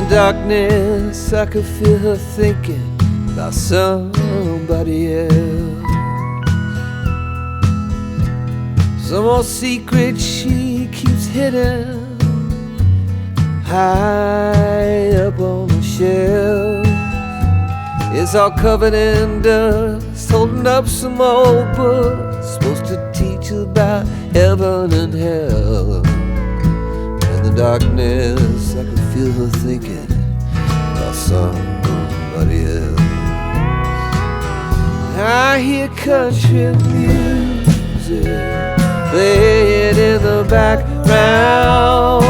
darkness, I could feel her thinking about somebody else. Some old secret she keeps hidden high up on the shelf. It's all covered in dust, holding up some old books supposed to teach about heaven and hell. In the darkness, I could feel her thinking about somebody else. I hear country music playing in the background.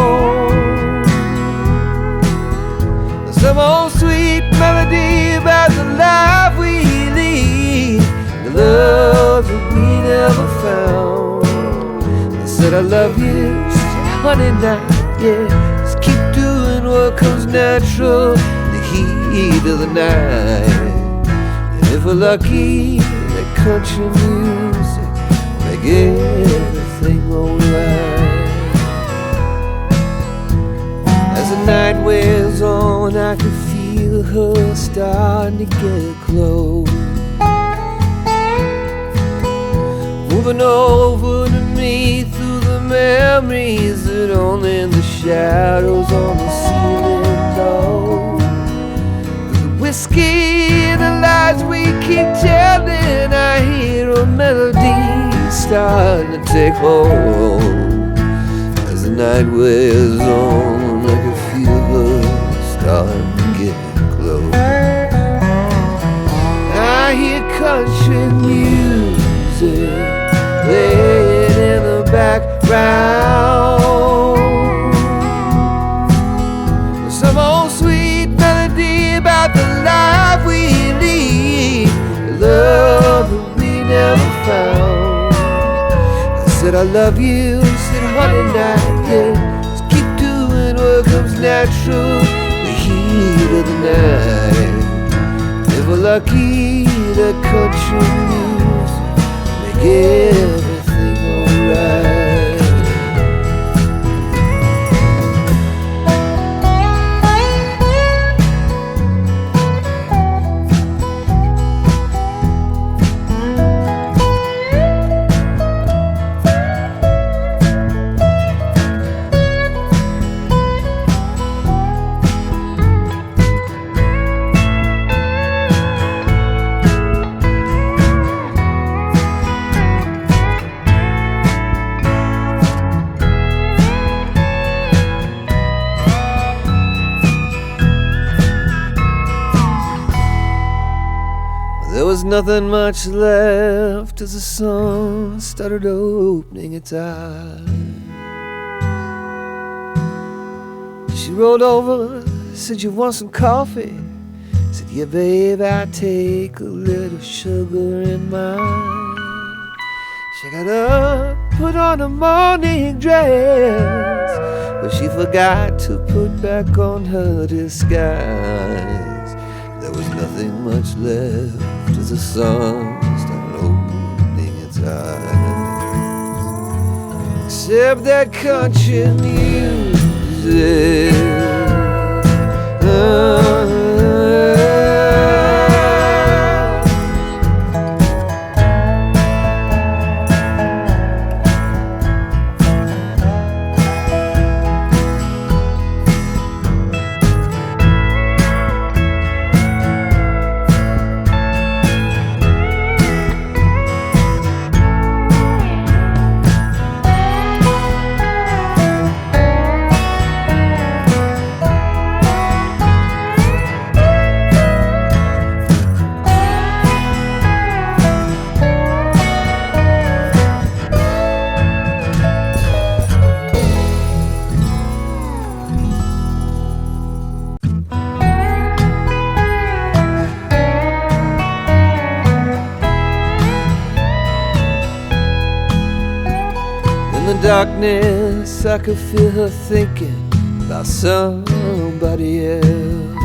Some old sweet melody about the life we lead, the love that we never found. I said I love you, she said honey now, yeah, just keep doing what comes natural in the heat of the night. And if we're lucky, that country music will make everything alright. As the night wears on, I can feel her starting to get close, moving over to me through the memories that only the shadows on the ceiling know. The whiskey and the lies we keep telling, I hear a melody starting to take hold. As the night wears on, I can feel her starting to get close. I hear country music playing in the background. Some old sweet melody about the life we lead, the love that we never found. I said I love you, said honey now, yeah, just keep doing what comes natural in the heat of the night. If we're lucky, the country music make everything alright. There was nothing much left as the sun started opening its eyes. She rolled over, said, "You want some coffee?" Said, "Yeah, babe, I take a little sugar in mine." She got up, put on a morning dress, but she forgot to put back on her disguise. There was nothing much left as the sun started opening its eyes, except that country music. In the darkness, I could feel her thinking about somebody else.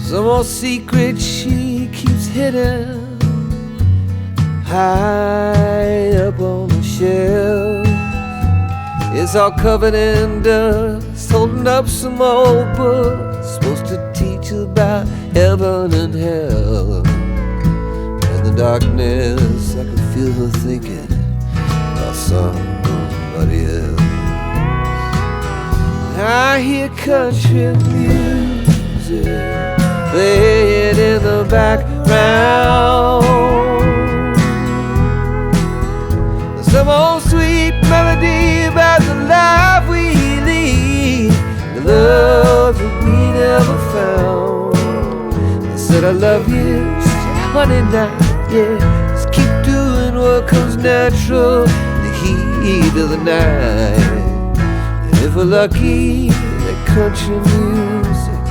Some old secret she keeps hidden high up on the shelf. It's all covered in dust, holding up some old book supposed to teach about heaven and hell. In the darkness I could feel her thinking about somebody else. I hear country music playing in the background, some old sweet melody about the life we lead, the love that we never found. I said I love you, honey, now, yeah. Just keep doing what comes natural in the heat of the night. And if we're lucky, that country music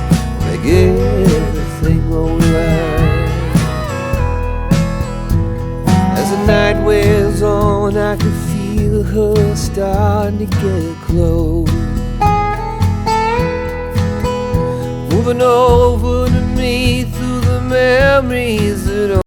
make everything alright. As the night wears on, I can feel her starting to get close, moving over to me through the memories that